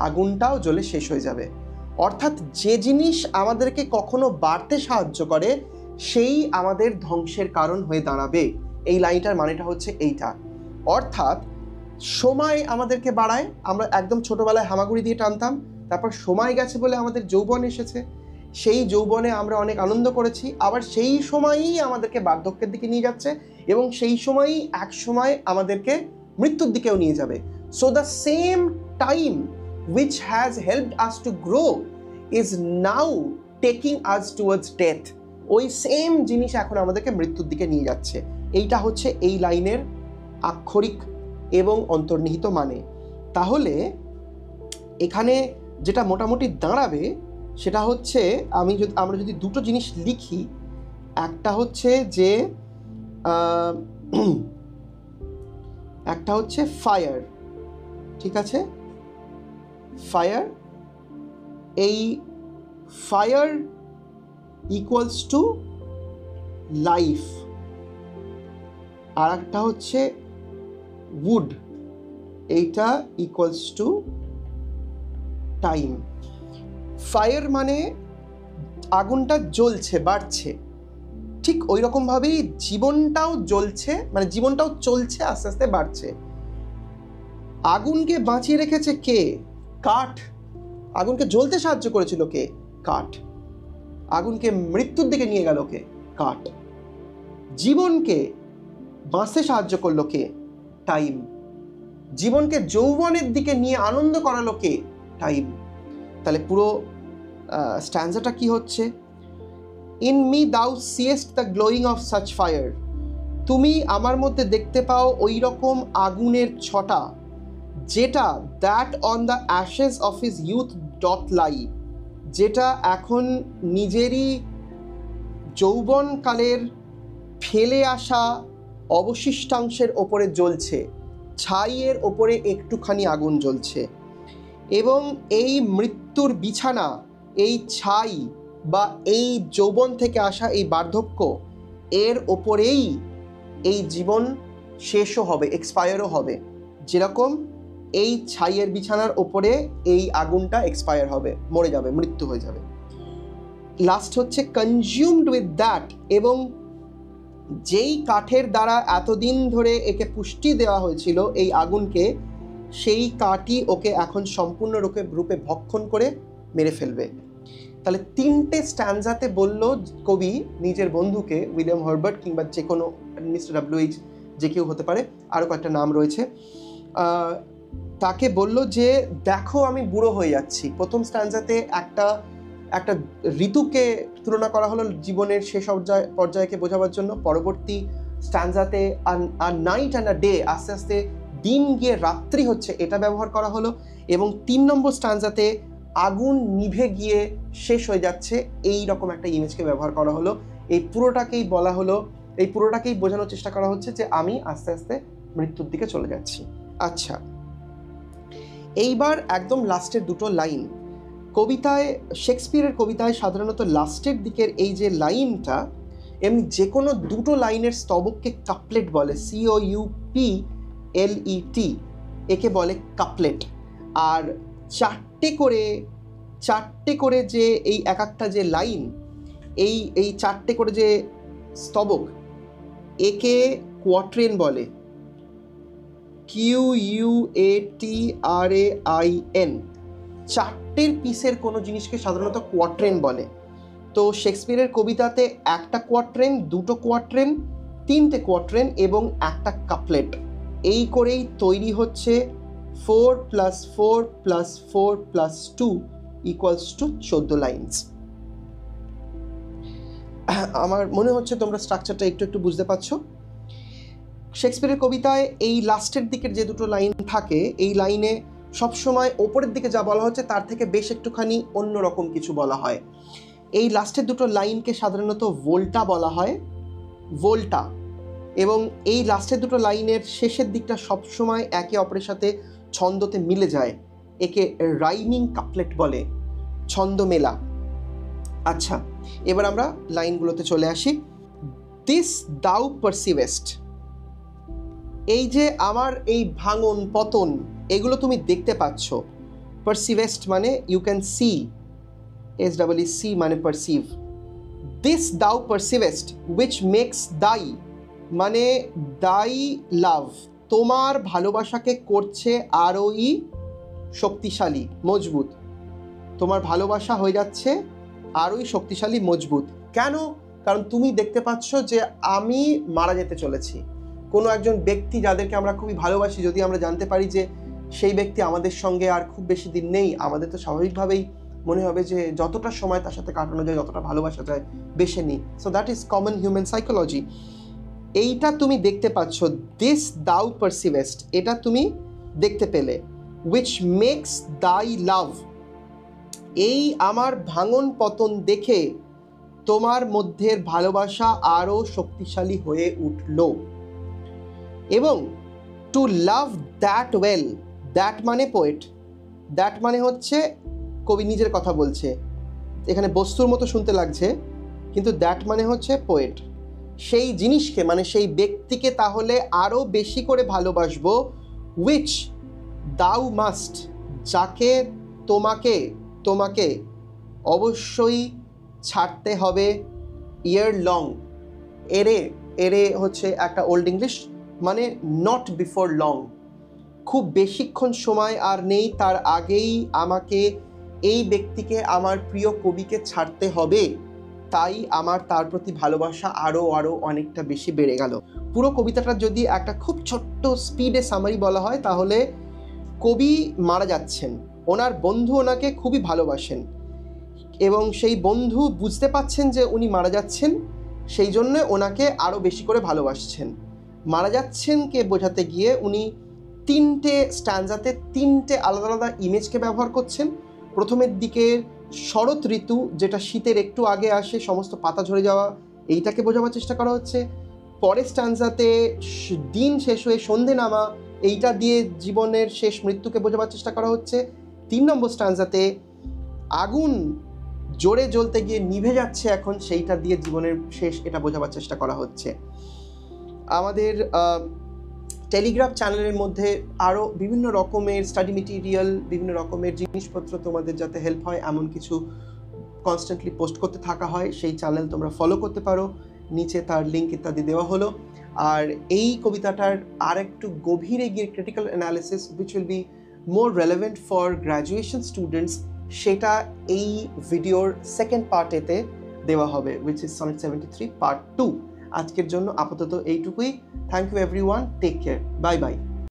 আগুনটাও জ্বলে শেষ হয়ে যাবে। অর্থাৎ যে জিনিস আমাদেরকে কখনো বাড়তে সাহায্য করে সেই আমাদের ধ্বংসের কারণ হয়ে দাঁড়াবে। এই লাইনটার মানেটা হচ্ছে এইটা। অর্থাৎ সময় আমাদেরকে বাড়ায়, আমরা একদম ছোটবেলায় হামাগুড়ি দিয়ে টানতাম, তারপর সময় গেছে বলে আমাদের যৌবন এসেছে, সেই যৌবনে আমরা অনেক আনন্দ করেছি, আবার সেই সময়ই আমাদেরকে বার্ধক্যের দিকে নিয়ে যাচ্ছে, এবং সেই সময়ই এক সময় আমাদেরকে মৃত্যুর দিকেও নিয়ে যাবে। So the same time which has helped us to grow is now taking us towards death. ওই সেম জিনিস এখন আমাদেরকে মৃত্যুর দিকে নিয়ে যাচ্ছে। এইটা হচ্ছে এই লাইনের আক্ষরিক এবং অন্তর্নিহিত মানে। তাহলে এখানে যেটা মোটামুটি দাঁড়াবে সেটা হচ্ছে, আমরা যদি দুটো জিনিস লিখি, একটা হচ্ছে যে একটা হচ্ছে ফায়ার, ঠিক আছে, ফায়ার, এই ফায়ার ইকুয়ালস টু লাইফ, আর একটা হচ্ছে উড, এইটা ইকুয়ালস টু টাইম। ফায়ার মানে আগুনটা জ্বলছে, বাড়ছে, ঠিক ওই রকমভাবেই জীবনটাও জ্বলছে, মানে জীবনটাও চলছে, আস্তে আস্তে বাড়ছে। আগুনকে বাঁচিয়ে রেখেছে কে? কাঠ। আগুনকে জ্বলতে সাহায্য করেছিল কে? কাঠ। আগুনকে মৃত্যুর দিকে নিয়ে গেল কে? কাঠ। জীবনকে বাঁচতে সাহায্য করলো কে? টাইম। জীবনকে যৌবনের দিকে নিয়ে আনন্দ করালো কে? টাইম। তাহলে পুরো স্ট্যান্জাটা কি হচ্ছে? In me thou seest the glowing of such fire, তুমি আমার মধ্যে দেখতে পাও ওই রকম আগুনের ছটা, যেটা that on the ashes of his youth doth lie, যেটা এখন নিজেরই যৌবনকালের ফেলে আসা অবশিষ্টাংশের ওপরে জ্বলছে, ছাইয়ের ওপরে একটুখানি আগুন জ্বলছে, এবং এই মৃত্যুর বিছানা, এই ছাই বা এই যৌবন থেকে আসা এই বার্ধক্য, এর ওপরেই এই জীবন শেষও হবে, এক্সপায়ারও হবে। যেরকম এই ছাইয়ের বিছানার ওপরে এই আগুনটা এক্সপায়ার হবে, মরে যাবে, মৃত্যু হয়ে যাবে। লাস্ট হচ্ছে কনজিউমড উইথ দ্যাট, এবং যেই কাঠের দ্বারা এতদিন ধরে একে পুষ্টি দেওয়া হয়েছিল এই আগুনকে, সেই কাঠই ওকে এখন সম্পূর্ণ রূপে ভক্ষণ করে মেরে ফেলবে। তাহলে তিনটে স্ট্যান্জাতে বলল কবি নিজের বন্ধুকে, উইলিয়াম হার্বার্ট কিংবা যে কোনো মিস্টার ডব্লিউএইচ, যে কেউ হতে পারে, আরও কয়েকটা নাম রয়েছে, তাকে বলল যে দেখো আমি বুড়ো হয়ে যাচ্ছি। প্রথম স্ট্যান্জাতে একটা ঋতুকে তুলনা করা হলো জীবনের শেষ পর্যায়কে বোঝাবার জন্য, পরবর্তী স্ট্যান্জাতে আর নাইট অ্যান্ড আ ডে, আস্তে আস্তে দিন গিয়ে রাত্রি হচ্ছে, এটা ব্যবহার করা হলো, এবং 3 নম্বর স্ট্যান্জাতে আগুন নিভে গিয়ে শেষ হয়ে যাচ্ছে, এই রকম একটা ইমেজকে ব্যবহার করা হলো। এই পুরোটাকেই বলা হলো, এই পুরোটাকেই বোঝানোর চেষ্টা করা হচ্ছে যে আমি আস্তে আস্তে মৃত্যুর দিকে চলে যাচ্ছি। আচ্ছা, এইবার একদম লাস্টের দুটো লাইন কবিতায়, শেক্সপিয়ারের কবিতায় সাধারণত লাস্টের দিকের এই যে লাইনটা, এমনি যে কোনো দুটো লাইনের স্তবককে কাপলেট বলে, COUPLET, একে বলে কাপলেট। আর চারটে করে যে এই এক একটা যে লাইন, এই চারটে করে যে স্তবক, একে কোয়াট্রেন বলে, QUATRAIN। চারটের পিসের কোনো জিনিসকে সাধারণত কোয়াট্রেন বলে। তো শেক্সপিয়ারের কবিতাতে একটা কোয়াট্রেন, দুটো কোয়াট্রেন, তিনটে কোয়াট্রেন এবং একটা কাপলেট, এই করেই তৈরি হচ্ছে 4 + 4 + 4 + 2 = 14 লাইনস। আমার মনে হচ্ছে তোমরা স্ট্রাকচারটা একটু বুঝতে পারছো। শেক্সপিয়ারের কবিতায় এই লাস্টের দিকের যে দুটো লাইন থাকে, এই লাইনে সবসময় ওপরের দিকে যা বলা হচ্ছে তার থেকে বেশ একটুখানি অন্যরকম কিছু বলা হয়। এই লাস্টের দুটো লাইনকে সাধারণত ভোল্টা বলা হয়, ভোল্টা। এবং এই লাস্টের দুটো লাইনের শেষের দিকটা সবসময় একে অপরের সাথে ছন্দতে মিলে যায়, একে রাইমিং কাপলেট বলে, ছন্দ মেলা। আচ্ছা, এবার আমরা লাইনগুলোতে চলে আসি। দিস দাউ পারসিভেস্ট, এই যে আমার এই ভাঙন পতন এগুলো তুমি দেখতে পাচ্ছ। পারসিভেস্ট মানে ইউ ক্যান সি, SEE মানে পারসিভ। দিস দাউ পারসিভেস্ট উইচ মেক্স দাই মানে দাই লাভ, তোমার ভালোবাসাকে করছে আরোই শক্তিশালী মজবুত। তোমার ভালোবাসা হয়ে যাচ্ছে আরোই শক্তিশালী মজবুত। কেন? কারণ তুমি দেখতে পাচ্ছ যে আমি মারা যেতে চলেছি। কোনো একজন ব্যক্তি যাদেরকে আমরা খুবই ভালোবাসি, যদি আমরা জানতে পারি যে সেই ব্যক্তি আমাদের সঙ্গে আর খুব বেশি দিন নেই, আমাদের তো স্বাভাবিকভাবেই মনে হবে যে যতটা সময় তার সাথে কাটানো যায়, যতটা ভালোবাসা যায়, বেশি নিই। So that is common human psychology. এইটা তুমি দেখতে পাচ্ছ, দিস দাউ পারসিভেস্ট, এটা তুমি দেখতে পেলে। উইচ মেক্স দাই লাভ, এই আমার ভাঙন পতন দেখে তোমার মধ্যের ভালোবাসা আরও শক্তিশালী হয়ে উঠল। এবং to love that well, that মানে পোয়েট, দ্যাট মানে হচ্ছে কবি নিজের কথা বলছে, এখানে বস্তুর মতো শুনতে লাগছে, কিন্তু দ্যাট মানে হচ্ছে পোয়েট। সেই জিনিসকে মানে সেই ব্যক্তিকে তাহলে আরও বেশি করে ভালোবাসবো, উইচ দাউ মাস্ট, যাকে তোমাকে অবশ্যই ছাড়তে হবে, ইয়ার লং, এরে হচ্ছে একটা ওল্ড ইংলিশ, মানে নট বিফোর লং, খুব বেশিক্ষণ সময় আর নেই, তার আগেই আমাকে এই ব্যক্তিকে, আমার প্রিয় কবিকে ছাড়তে হবে। তাই আমার তার প্রতি ভালোবাসা আরও অনেকটা বেশি বেড়ে গেল। পুরো কবিতাটা যদি একটা খুব ছোট্ট স্পিডে সামারি বলা হয়, তাহলে কবি মারা যাচ্ছেন, ওনার বন্ধু ওনাকে খুবই ভালোবাসেন এবং সেই বন্ধু বুঝতে পাচ্ছেন যে উনি মারা যাচ্ছেন, সেই জন্য ওনাকে আরও বেশি করে ভালোবাসছেন। মারা যাচ্ছেনকে বোঝাতে গিয়ে উনি তিনটে স্ট্যান্জাতে তিনটে আলাদা আলাদা ইমেজকে ব্যবহার করছেন। প্রথমের দিকে শরৎ ঋতু, যেটা শীতের একটু আগে আসে, সমস্ত পাতা ঝরে যাওয়া, এইটাকে বোঝাবার চেষ্টা করা হচ্ছে। পরের স্ট্যান্জাতে দিন শেষ হয়ে সন্ধে নামা, এইটা দিয়ে জীবনের শেষ মৃত্যুকে বোঝাবার চেষ্টা করা হচ্ছে। 3 নম্বর স্ট্যান্জাতে আগুন জোরে জ্বলতে গিয়ে নিভে যাচ্ছে এখন, সেইটা দিয়ে জীবনের শেষ, এটা বোঝাবার চেষ্টা করা হচ্ছে। আমাদের টেলিগ্রাফ চ্যানেলের মধ্যে আরও বিভিন্ন রকমের স্টাডি মেটেরিয়াল, বিভিন্ন রকমের জিনিসপত্র তোমাদের যাতে হেল্প হয় এমন কিছু কনস্ট্যান্টলি পোস্ট করতে থাকা হয়। সেই চ্যানেল তোমরা ফলো করতে পারো, নিচে তার লিঙ্ক ইত্যাদি দেওয়া হলো। আর এই কবিতাটার আর একটু গভীরে গিয়ে critical analysis which will be more relevant for graduation students, সেটা এই ভিডিওর সেকেন্ড পার্টেতে দেওয়া হবে, উইচ ইজ সনেট 73 পার্ট 2। আজকের জন্য আপাতত এইটুকুই। Thank you everyone, take care, bye by.